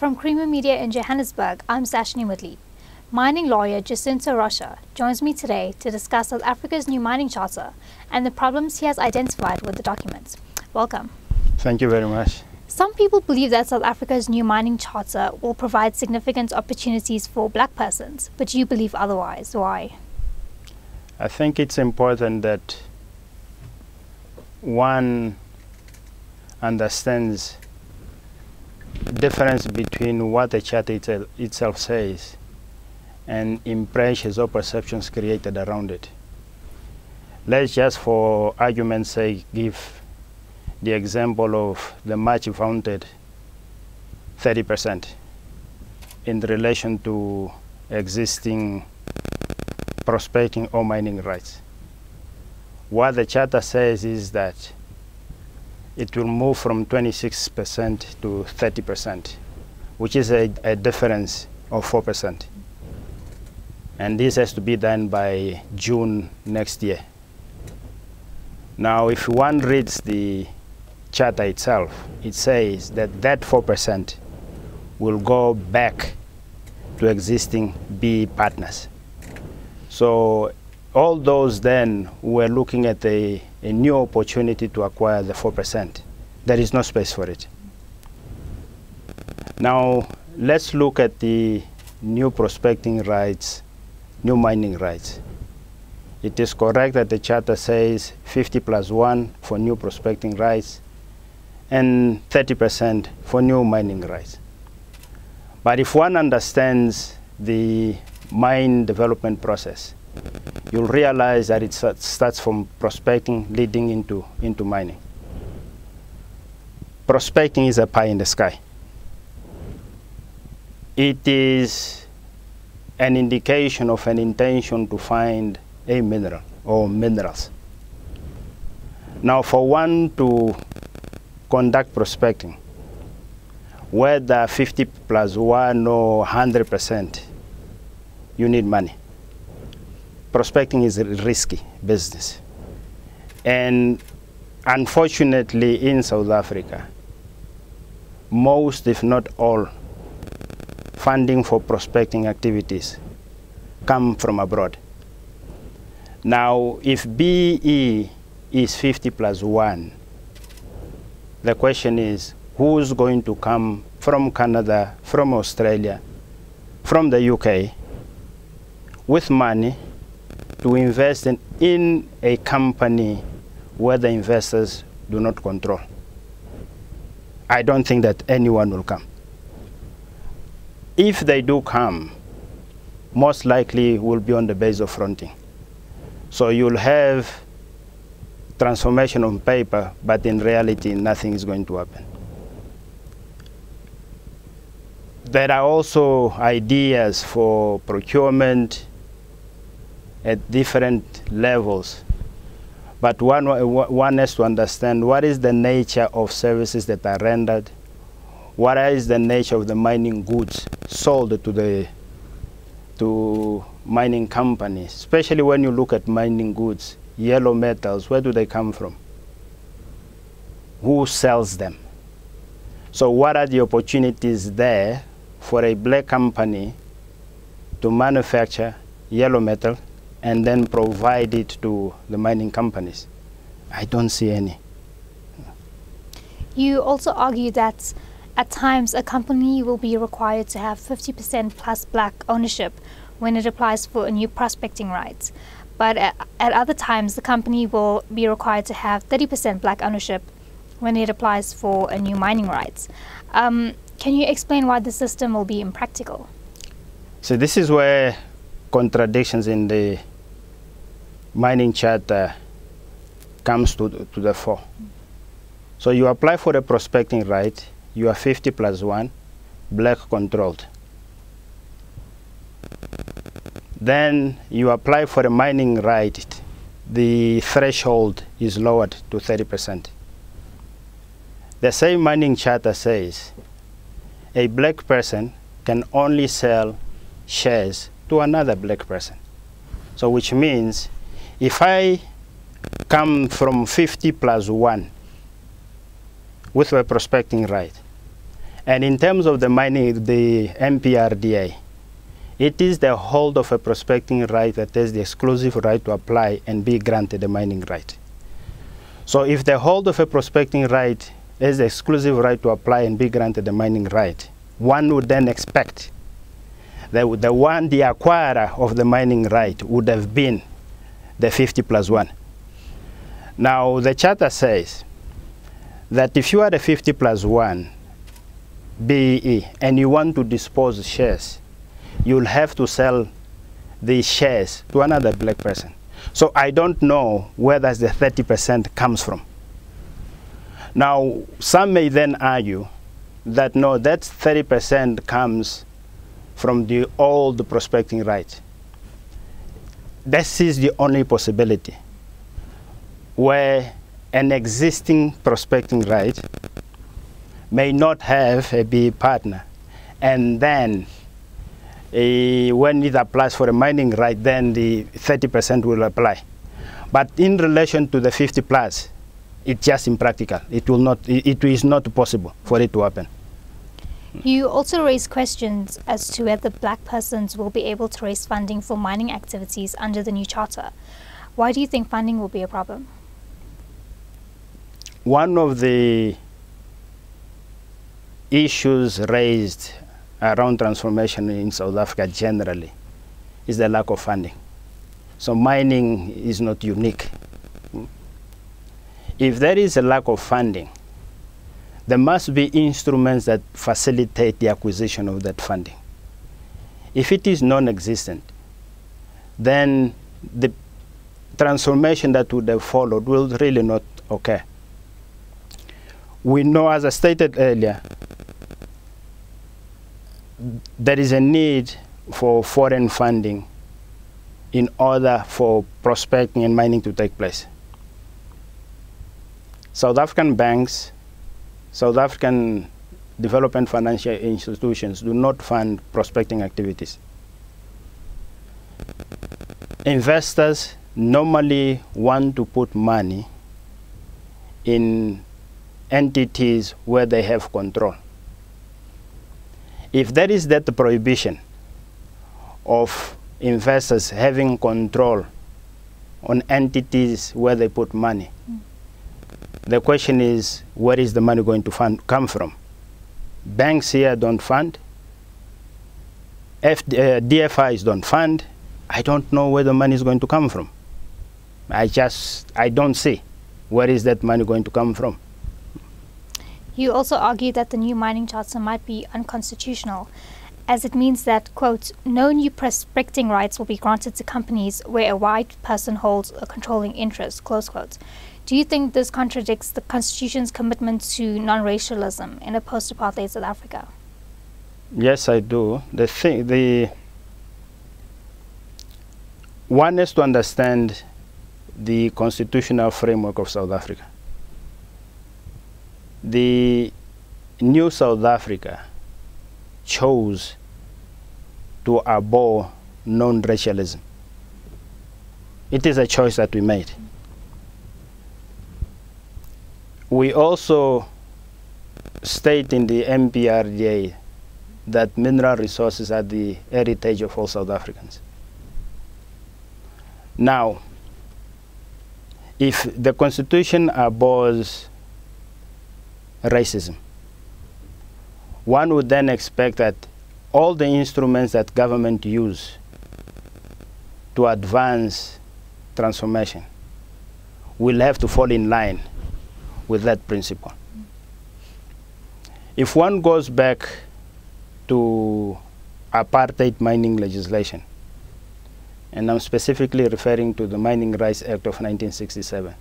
From Creamer Media in Johannesburg, I'm Sashini Whitley. Mining lawyer Jacinto Rocha joins me today to discuss South Africa's new mining charter and the problems he has identified with the documents. Welcome. Thank you very much. Some people believe that South Africa's new mining charter will provide significant opportunities for black persons, but you believe otherwise. Why? I think it's important that one understands the difference between what the charter itself says and impressions or perceptions created around it. Let's just, for argument's sake, give the example of the much vaunted 30% in relation to existing prospecting or mining rights. What the charter says is that it will move from 26% to 30%, which is a difference of 4%. And this has to be done by June next year. Now, if one reads the charter itself, it says that that 4% will go back to existing B partners. So all those then who were looking at a new opportunity to acquire the 4%, there is no space for it. Now, let's look at the new prospecting rights, new mining rights. It is correct that the charter says 50+1 for new prospecting rights and 30% for new mining rights. But if one understands the mine development process, you'll realize that it starts from prospecting leading into mining. Prospecting is a pie in the sky. It is an indication of an intention to find a mineral or minerals. Now, for one to conduct prospecting, whether 50+1 or 100%, you need money. Prospecting is a risky business. And unfortunately, in South Africa, most, if not all, funding for prospecting activities come from abroad. Now, if BE is 50+1, the question is, who's going to come from Canada, from Australia, from the UK, with money to invest in a company where the investors do not control? I don't think that anyone will come. If they do come, most likely will be on the base of fronting. So you'll have transformation on paper, but in reality, nothing is going to happen. There are also ideas for procurement at different levels. But one has to understand what is the nature of services that are rendered, what is the nature of the mining goods sold to mining companies, especially when you look at mining goods, yellow metals, where do they come from? Who sells them? So what are the opportunities there for a black company to manufacture yellow metal and then provide it to the mining companies? I don't see any. You also argue that at times a company will be required to have 50% plus black ownership when it applies for a new prospecting right. But at other times, the company will be required to have 30% black ownership when it applies for a new mining rights. Can you explain why the system will be impractical? So this is where contradictions in the mining charter comes to the fore. So you apply for a prospecting right, you are 50+1, black controlled. Then you apply for a mining right, the threshold is lowered to 30%. The same mining charter says a black person can only sell shares to another black person. So which means if I come from 50+1 with a prospecting right, And in terms of the mining, the MPRDA, it is the hold of a prospecting right that has the exclusive right to apply and be granted a mining right. So if the hold of a prospecting right has the exclusive right to apply and be granted a mining right, one would then expect that the acquirer of the mining right would have been the 50+1. Now, the charter says that if you are the 50+1 BEE and you want to dispose shares, you'll have to sell these shares to another black person. So I don't know where does the 30% comes from. Now, some may then argue that no, that 30% comes from the old prospecting right. This is the only possibility where an existing prospecting right may not have a B partner, and then when it applies for a mining right, then the 30% will apply. But in relation to the 50+, it's just impractical. It is not possible for it to happen. You also raise questions as to whether black persons will be able to raise funding for mining activities under the new charter. Why do you think funding will be a problem? One of the issues raised around transformation in South Africa generally is the lack of funding. So mining is not unique. If there is a lack of funding, there must be instruments that facilitate the acquisition of that funding. If it is non-existent, then the transformation that would have followed will really not occur. We know, as I stated earlier, there is a need for foreign funding in order for prospecting and mining to take place. South African banks, South African development financial institutions do not fund prospecting activities. Investors normally want to put money in entities where they have control. If there is that prohibition of investors having control on entities where they put money, the question is, where is the money going to come from? Banks here don't fund. DFIs don't fund. I don't know where the money is going to come from. I don't see where is that money going to come from. You also argue that the new mining charter might be unconstitutional, as it means that, quote, no new prospecting rights will be granted to companies where a white person holds a controlling interest, close quote. Do you think this contradicts the Constitution's commitment to non-racialism in a post-apartheid South Africa? Yes, I do. One is to understand the constitutional framework of South Africa. The new South Africa chose to abhor non-racialism. It is a choice that we made. We also state in the MPRDA that mineral resources are the heritage of all South Africans. Now, if the Constitution abhors racism, one would then expect that all the instruments that government use to advance transformation will have to fall in line with that principle. If one goes back to apartheid mining legislation, and I'm specifically referring to the Mining Rights Act of 1967,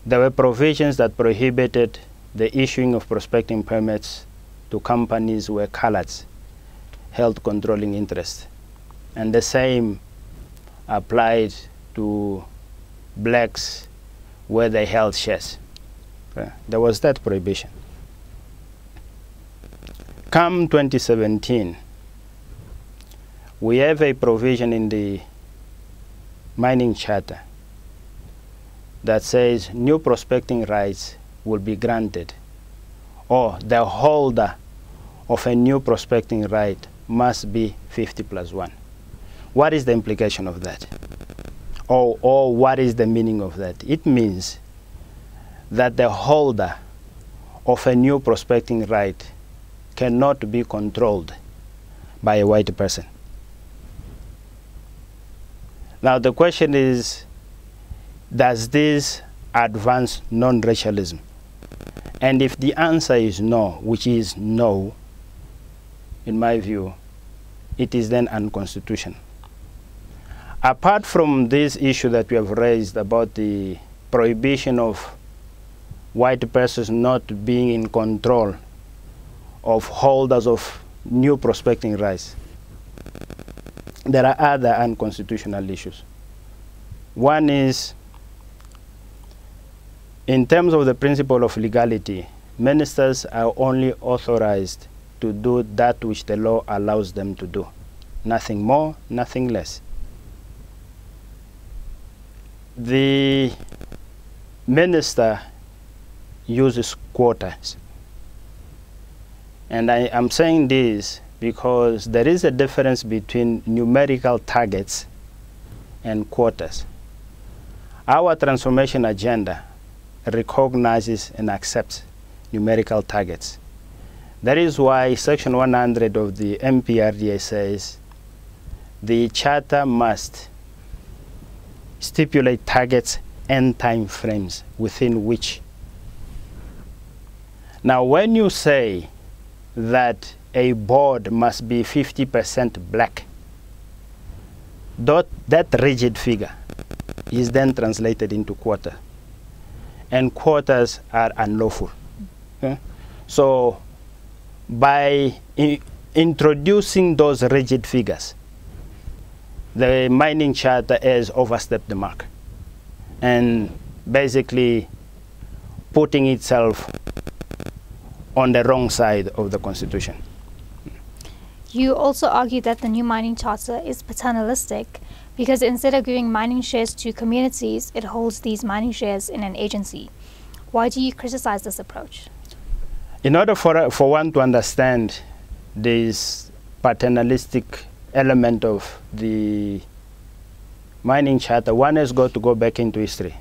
there were provisions that prohibited the issuing of prospecting permits to companies where coloureds held controlling interest. And the same applied to blacks where they held shares. There was that prohibition. Come 2017, we have a provision in the mining charter that says new prospecting rights will be granted or the holder of a new prospecting right must be 50+1. What is the implication of that? Or what is the meaning of that? It means that the holder of a new prospecting right cannot be controlled by a white person. Now the question is, does this advance non-racialism? And if the answer is no, which is no, in my view, it is then unconstitutional. Apart from this issue that we have raised about the prohibition of white persons not being in control of holders of new prospecting rights, there are other unconstitutional issues. One is, in terms of the principle of legality, ministers are only authorized to do that which the law allows them to do. Nothing more, nothing less. The minister uses quotas. And I am saying this because there is a difference between numerical targets and quotas. Our transformation agenda recognizes and accepts numerical targets. That is why Section 100 of the MPRDA says the Charter must stipulate targets and time frames within which. Now, when you say that a board must be 50% black, that rigid figure is then translated into quota, and quotas are unlawful. Okay? So by introducing those rigid figures, the mining charter has overstepped the mark and basically putting itself on the wrong side of the Constitution. You also argue that the new mining charter is paternalistic because instead of giving mining shares to communities, it holds these mining shares in an agency. Why do you criticize this approach? In order for one to understand this paternalistic element of the mining charter, one has got to go back into history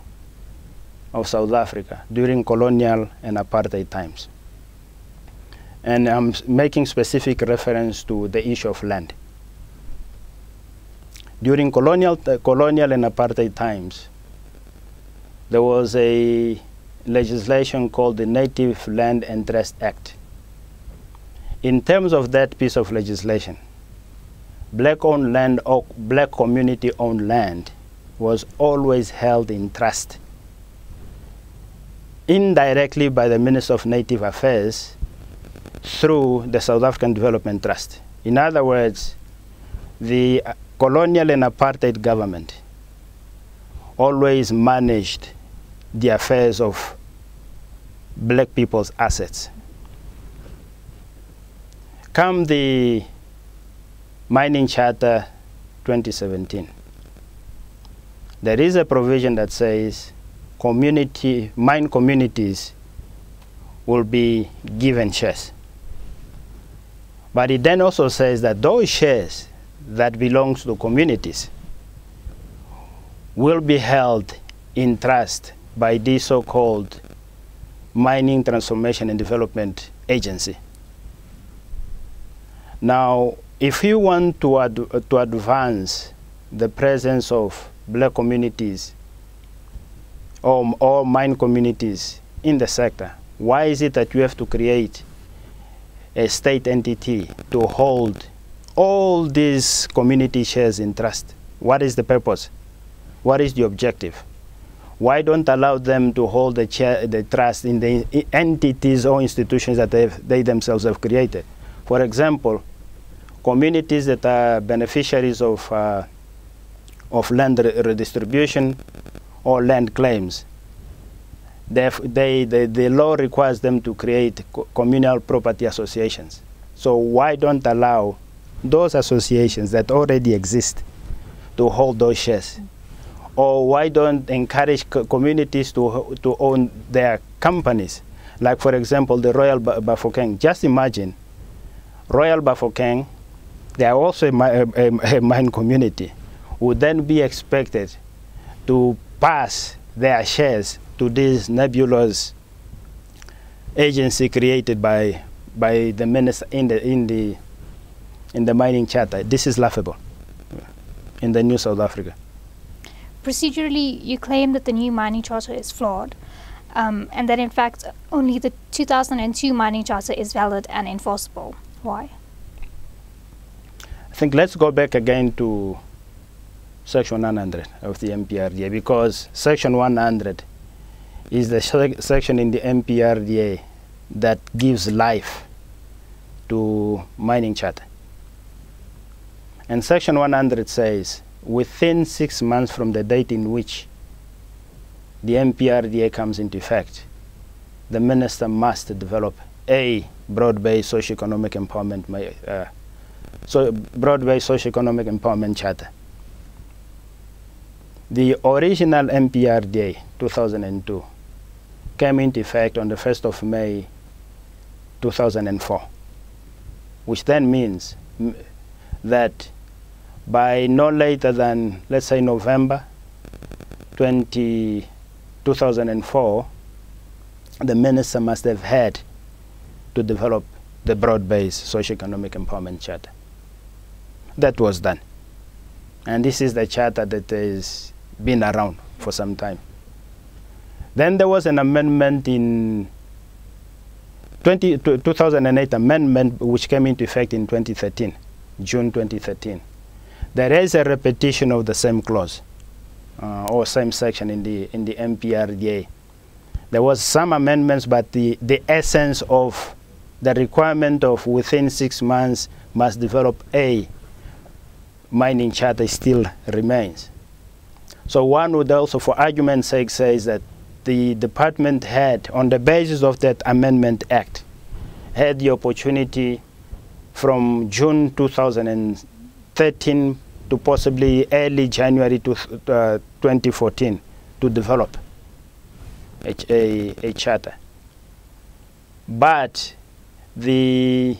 of South Africa during colonial and apartheid times. And I'm making specific reference to the issue of land. During colonial and apartheid times, there was a legislation called the Native Land and Trust Act. In terms of that piece of legislation, black-owned land or black community-owned land was always held in trust, indirectly by the Minister of Native Affairs through the South African Development Trust. In other words, the colonial and apartheid government always managed the affairs of black people's assets. Come the Mining Charter 2017, there is a provision that says mine communities will be given shares. But it then also says that those shares that belong to the communities will be held in trust by the so-called Mining Transformation and Development Agency. Now, if you want to advance the presence of black communities or mine communities in the sector, why is it that you have to create a state entity to hold all these community shares in trust? What is the purpose? What is the objective? Why don't allow them to hold the trust in the entities or institutions that they themselves have created? For example, communities that are beneficiaries of land redistribution or land claims, the law requires them to create communal property associations. So why don't allow those associations that already exist to hold those shares? Or why don't encourage communities to own their companies, Like, for example, the Royal Bafokeng. Just imagine, Royal Bafokeng, they are also a mine community, would then be expected to pass their shares to this nebulous agency created by the minister in the mining charter. This is laughable in the New South Africa. Procedurally, you claim that the new mining charter is flawed, and that in fact only the 2002 mining charter is valid and enforceable. Why? I think let's go back again to Section 100 of the MPRDA, because Section 100 is the section in the MPRDA that gives life to mining charter. And Section 100 says, within 6 months from the date in which the MPRDA comes into effect, the minister must develop a broad-based socioeconomic empowerment, broad-based socioeconomic empowerment charter. The original MPRDA 2002 came into effect on the 1st of May 2004, which then means that by no later than, let's say, November 2004, the minister must have had to develop the broad-based socioeconomic empowerment charter. That was done. And this is the charter that has been around for some time. Then there was an amendment in 2008 amendment which came into effect in 2013, June 2013. There is a repetition of the same clause or same section in the MPRDA. There was some amendments, but the essence of the requirement of within 6 months must develop a mining charter still remains. So one would also, for argument's sake, say that the department had, on the basis of that Amendment Act, had the opportunity from June 2013 to possibly early January 2014 to develop a charter. But there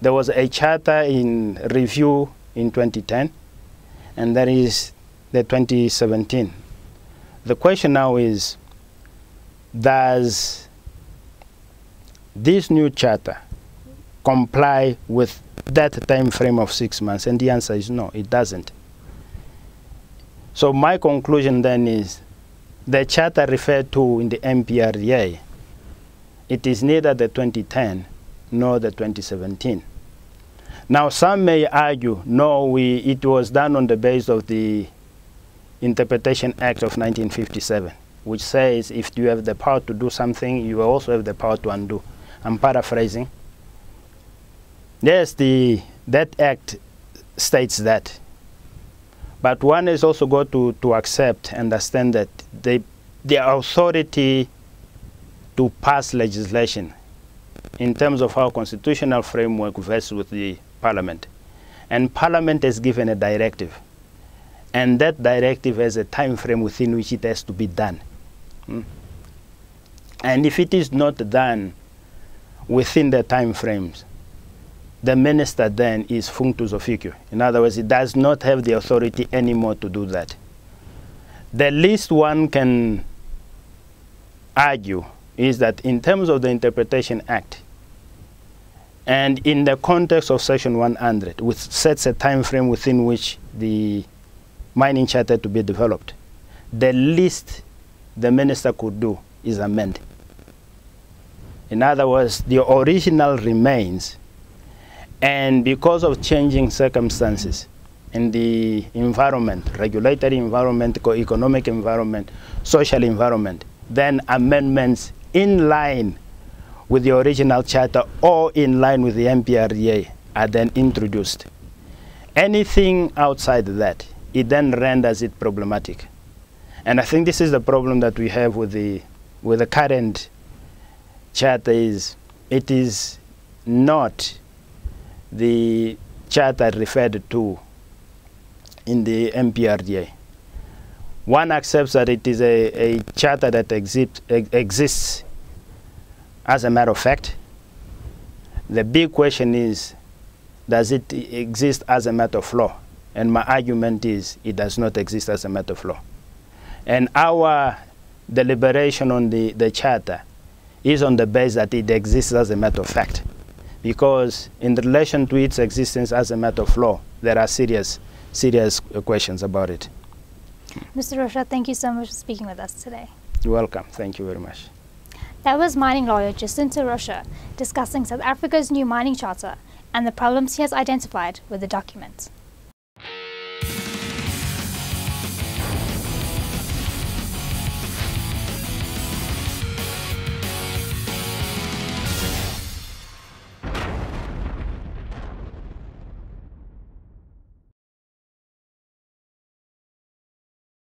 was a charter in review in 2010, and that is the 2017. The question now is, does this new charter comply with that time frame of 6 months? And the answer is no, it doesn't. So my conclusion then is the charter referred to in the MPRDA, it is neither the 2010 nor the 2017. Now some may argue, no, it was done on the basis of the Interpretation Act of 1957, which says if you have the power to do something, you also have the power to undo. I'm paraphrasing. Yes, that act states that. But one has also got to accept, understand that the authority to pass legislation in terms of our constitutional framework vests with the Parliament. And Parliament has given a directive. And that directive has a time frame within which it has to be done. And if it is not done within the time frames, the minister then is functus officio. In other words, it does not have the authority anymore to do that. The least one can argue is that in terms of the Interpretation Act, and in the context of Section 100, which sets a time frame within which the mining charter to be developed, the least the minister could do is amend. In other words, the original remains, and because of changing circumstances in the environment, regulatory environment, economic environment, social environment, then amendments in line with the original charter or in line with the MPRDA are then introduced. Anything outside that, it then renders it problematic. And I think this is the problem that we have with the current charter is it is not the charter referred to in the MPRDA. One accepts that it is a charter that exists as a matter of fact. The big question is, does it exist as a matter of law? And my argument is, it does not exist as a matter of law. And our deliberation on the charter is on the basis that it exists as a matter of fact. Because in relation to its existence as a matter of law, there are serious questions about it. Mr. Rocha, thank you so much for speaking with us today. You're welcome. Thank you very much. That was mining lawyer Jacinto Rocha discussing South Africa's new mining charter and the problems he has identified with the document.